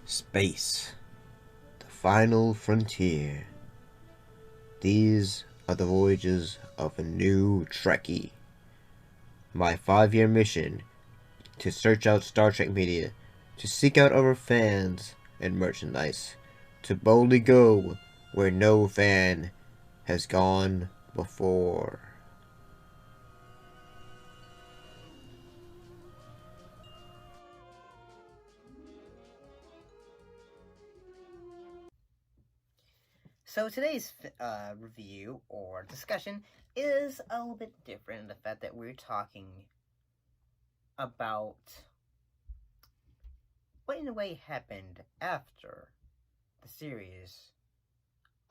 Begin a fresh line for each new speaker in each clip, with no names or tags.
Space, the final frontier. These are the voyages of a new Trekkie. My 5-year mission to search out Star Trek media, to seek out our fans and merchandise, to boldly go where no fan has gone before.
So today's review or discussion is a little bit different in the fact that we're talking about what in a way happened after the series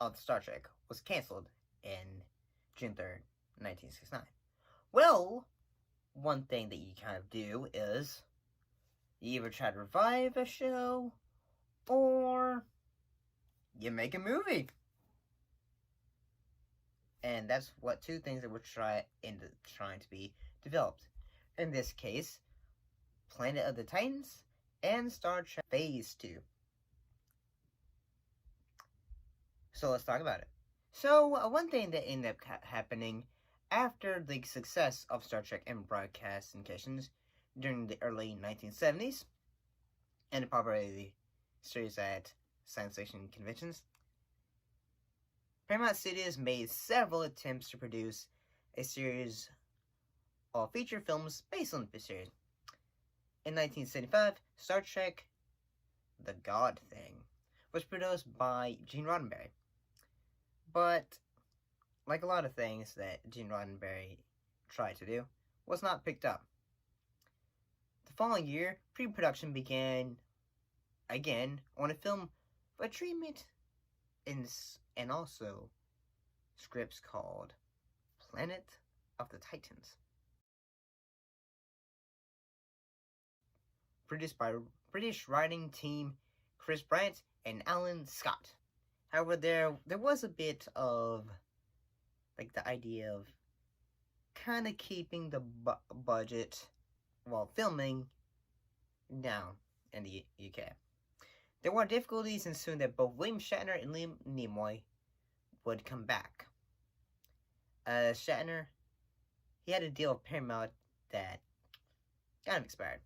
of Star Trek was canceled in June 3rd, 1969. Well, one thing that you kind of do is you either try to revive a show or you make a movie. And that's what two things that we're trying to be developed. In this case, Planet of the Titans and Star Trek Phase 2. So let's talk about it. So one thing that ended up happening after the success of Star Trek in broadcast syndications during the early 1970s and the popularity of the series at science fiction conventions, Paramount Studios made several attempts to produce a series of feature films based on the series. In 1975, Star Trek The God Thing was produced by Gene Roddenberry. But, like a lot of things that Gene Roddenberry tried to do, was not picked up. The following year, pre-production began again on a film for treatment and also scripts called Planet of the Titans. Produced by British writing team Chris Bryant and Alan Scott. However, there was a bit of like the idea of kind of keeping the budget while filming down in the UK. There were difficulties ensuing that both William Shatner and Liam Nimoy would come back. Shatner, he had a deal with Paramount that kind of expired.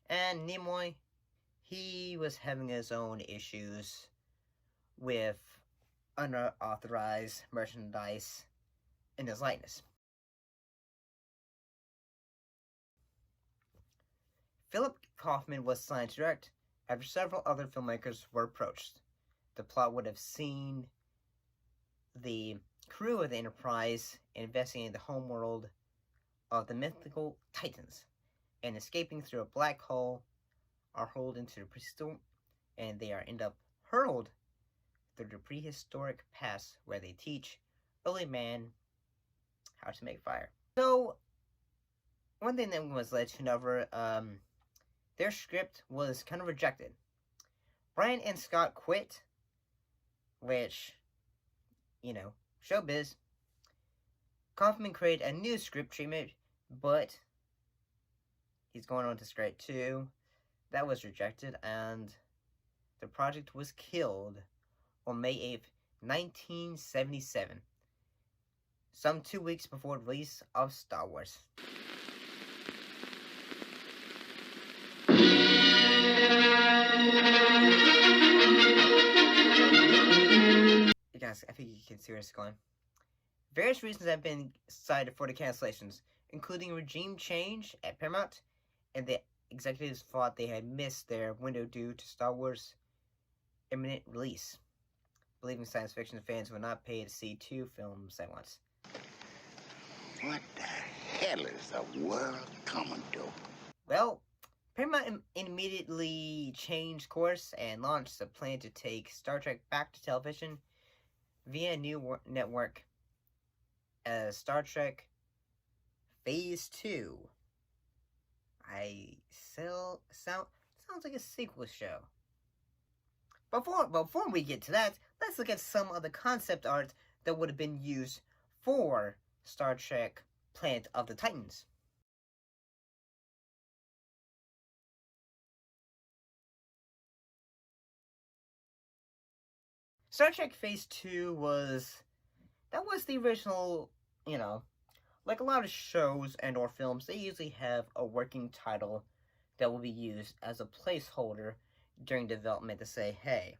And Nimoy, he was having his own issues with unauthorized merchandise in his likeness. Philip Kaufman was signed to direct after several other filmmakers were approached. The plot would have seen the crew of the Enterprise investigating the homeworld of the mythical Titans and escaping through a black hole are hurled into the prehistoric, and they are end up hurled through the prehistoric past where they teach early man how to make fire. So, one thing that was let you know, their script was kind of rejected. Brian and Scott quit, which, showbiz. Kaufman created a new script treatment, but he's going on to Straight 2. That was rejected, and the project was killed on May 8th, 1977, some 2 weeks before the release of Star Wars. You guys, I think you can see where it's going. Various reasons have been cited for the cancellations, including regime change at Paramount, and the executives thought they had missed their window due to Star Wars' imminent release, believing science fiction fans would not pay to see two films at once.
What the hell is the world coming to?
Well, Paramount immediately changed course and launched a plan to take Star Trek back to television via a new network as Star Trek Phase 2. Sounds like a sequel show. Before we get to that, let's look at some of the concept art that would have been used for Star Trek Planet of the Titans. Star Trek Phase 2 was the original, like a lot of shows and or films, they usually have a working title that will be used as a placeholder during development to say, hey,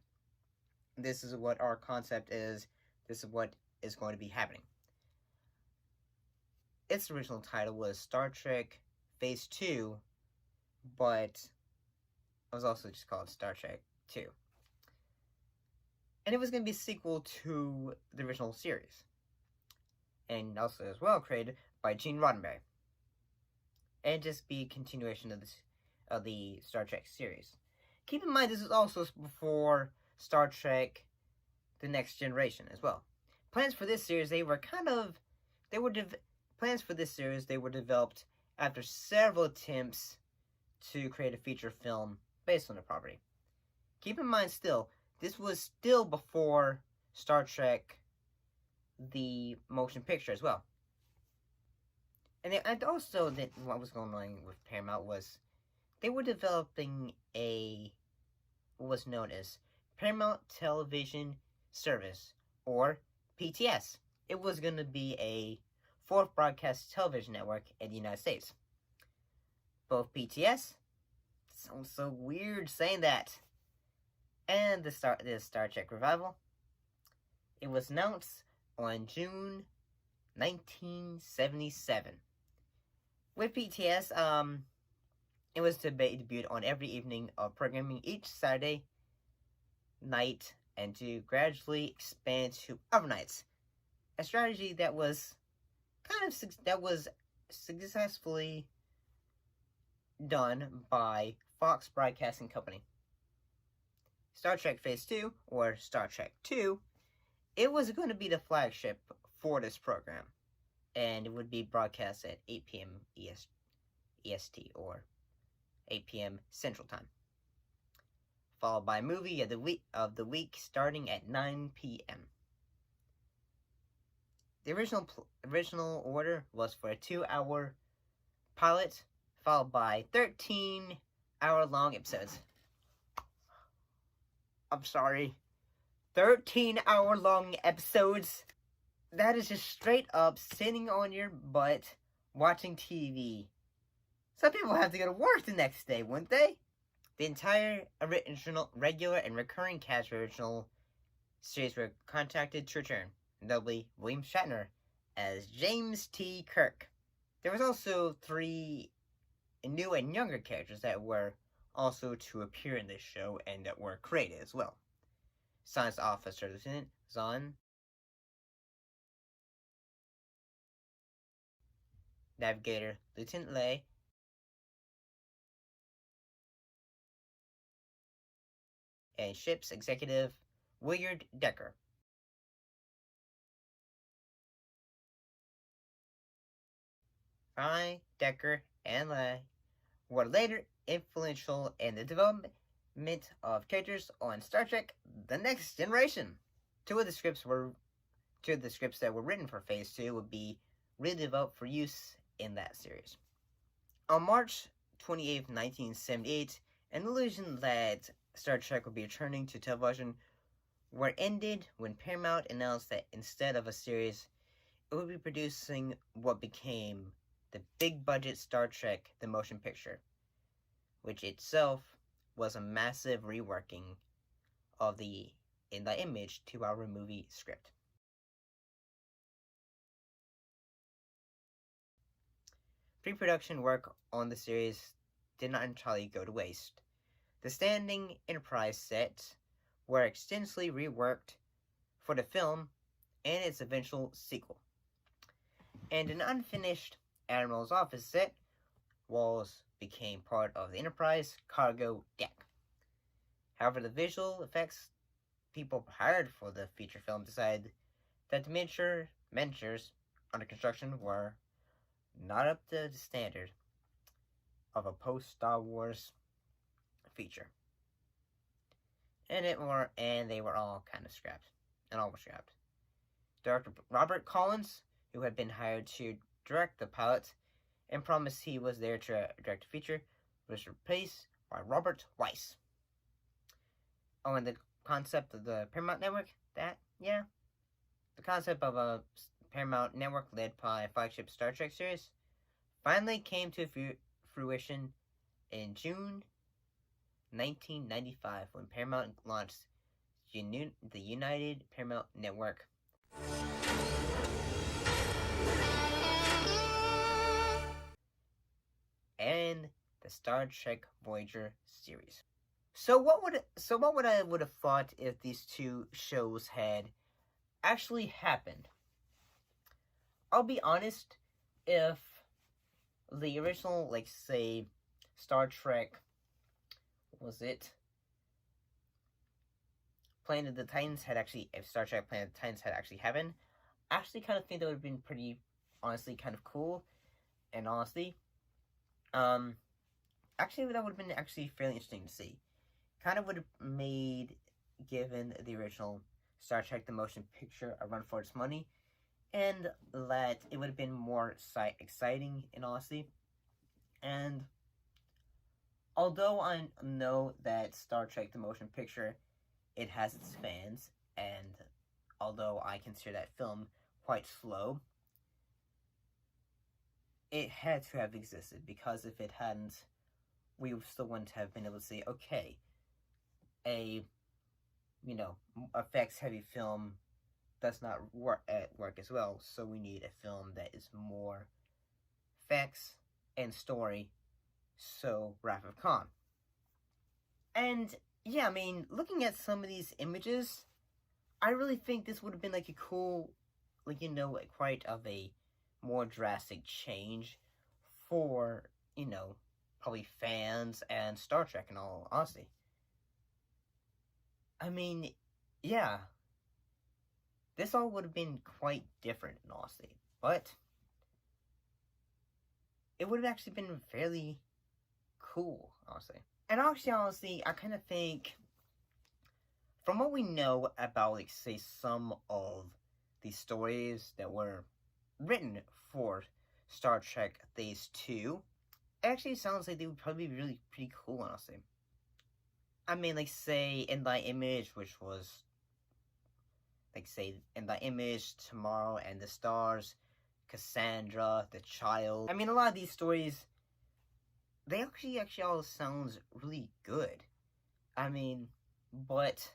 this is what our concept is, this is what is going to be happening. Its original title was Star Trek Phase 2, but it was also just called Star Trek 2. And it was going to be a sequel to the original series. And also as well created by Gene Roddenberry. And just be a continuation of the Star Trek series. Keep in mind this is also before Star Trek The Next Generation as well. Plans for this series were developed after several attempts to create a feature film based on the property. Keep in mind still, this was still before Star Trek the motion picture as well. And also that what was going on with Paramount was they were developing what was known as Paramount Television Service, or PTS. It was going to be a fourth broadcast television network in the United States. Both PTS, sounds so weird saying that, and the Star Trek revival, it was announced on June 1977. With PTS, it was to be debuted on every evening of programming each Saturday night and to gradually expand to other nights. A strategy that was successfully done by Fox Broadcasting Company. Star Trek Phase 2, or Star Trek 2, it was going to be the flagship for this program, and it would be broadcast at 8 p.m. EST, or 8 p.m. Central Time, followed by movie of the week starting at 9 p.m. The original order was for a 2-hour pilot, followed by 13-hour-long episodes. I'm sorry, 13-hour-long episodes. That is just straight up sitting on your butt watching TV. Some people have to go to work the next day, wouldn't they? The entire original, regular, and recurring cast of original series were contracted to return, notably William Shatner as James T. Kirk. There was also 3 new and younger characters that were also to appear in this show and that were created as well. Science Officer Lieutenant Zahn, Navigator Lieutenant Lei, and Ship's Executive Willard Decker. Fry, Decker, and Lei were later influential in the development of characters on Star Trek The Next Generation. Two of the scripts that were written for Phase 2 would be redeveloped for use in that series. On March 28, 1978, an illusion that Star Trek would be returning to television were ended when Paramount announced that instead of a series, it would be producing what became the big-budget Star Trek The Motion Picture, which itself was a massive reworking of the image to our movie script. Pre-production work on the series did not entirely go to waste. The standing Enterprise sets were extensively reworked for the film and its eventual sequel. And an unfinished Admiral's office set walls became part of the Enterprise cargo deck. However, the visual effects people hired for the feature film decided that the miniatures under construction were not up to the standard of a post-Star Wars feature. And they were all kind of scrapped. And all were scrapped. Director Robert Collins, who had been hired to direct the pilot and promised he was there to direct the feature, was replaced by Robert Weiss. Oh, and the concept of the Paramount Network, the concept of a Paramount Network led by flagship Star Trek series finally came to fruition in June 1995 when Paramount launched the United Paramount Network. And the Star Trek Voyager series. So what would I would have thought if these two shows had actually happened? I'll be honest, if the original, like, say, Star Trek, was it Planet of the Titans had actually, if Star Trek Planet of the Titans had actually happened, I actually kind of think that would have been pretty, honestly, kind of cool, and honestly, actually, that would have been actually fairly interesting to see. Kind of would have made, given the original Star Trek the Motion Picture, a run for its money, and that it would have been more exciting, in honesty. And although I know that Star Trek the Motion Picture, it has its fans, and although I consider that film quite slow, it had to have existed, because if it hadn't, we still wouldn't have been able to say, okay, a effects heavy film does not work as well, so we need a film that is more effects and story, so Wrath of Khan. And yeah, I mean, looking at some of these images, I really think this would have been like a cool, quite of a more drastic change for, probably fans and Star Trek in all honesty. I mean, yeah, this all would have been quite different in honesty, but it would have actually been fairly cool, honestly. And actually, honestly, I kind of think, from what we know about, like, say, some of the stories that were written for Star Trek Phase 2, it actually sounds like they would probably be really pretty cool, honestly. I mean, like, say, In Thy Image, which was, like, say, In Thy Image, Tomorrow and the Stars, Cassandra, The Child. I mean, a lot of these stories, they actually all sounds really good. I mean, but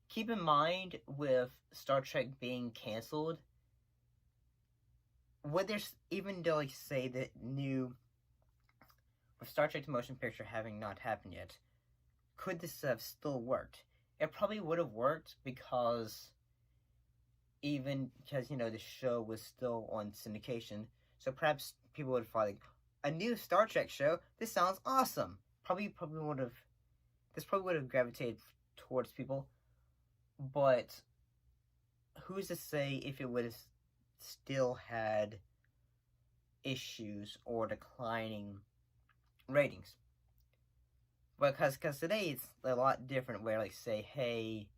keep in mind, with Star Trek being canceled, would there's, even though, like, say, that new, with Star Trek the Motion Picture having not happened yet, could this have still worked? It probably would have worked, because the show was still on syndication, so perhaps people would have thought, like, a new Star Trek show, this sounds awesome. This probably would have gravitated towards people, but who's to say if it would have still had issues or declining ratings? Because today it's a lot different, where, like, say, hey,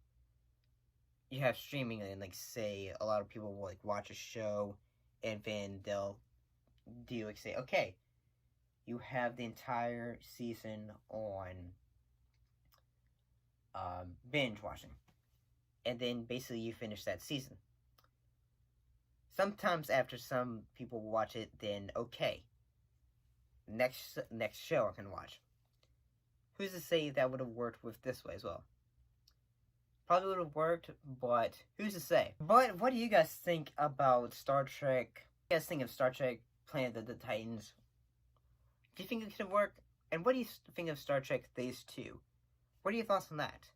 you have streaming, and, like, say, a lot of people will, like, watch a show, and then they'll do, like, say, okay, you have the entire season on binge watching, and then basically you finish that season. Sometimes after some people watch it, then okay, next show I can watch. Who's to say that would have worked with this way as well? Probably would have worked, but who's to say? But what do you guys think about Star Trek? What do you guys think of Star Trek Planet of the Titans? Do you think it could have worked? And what do you think of Star Trek Phase 2? What are your thoughts on that?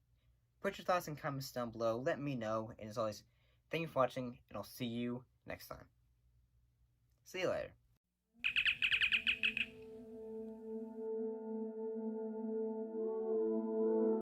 Put your thoughts in comments down below. Let me know. And as always, thank you for watching, and I'll see you next time. See you later.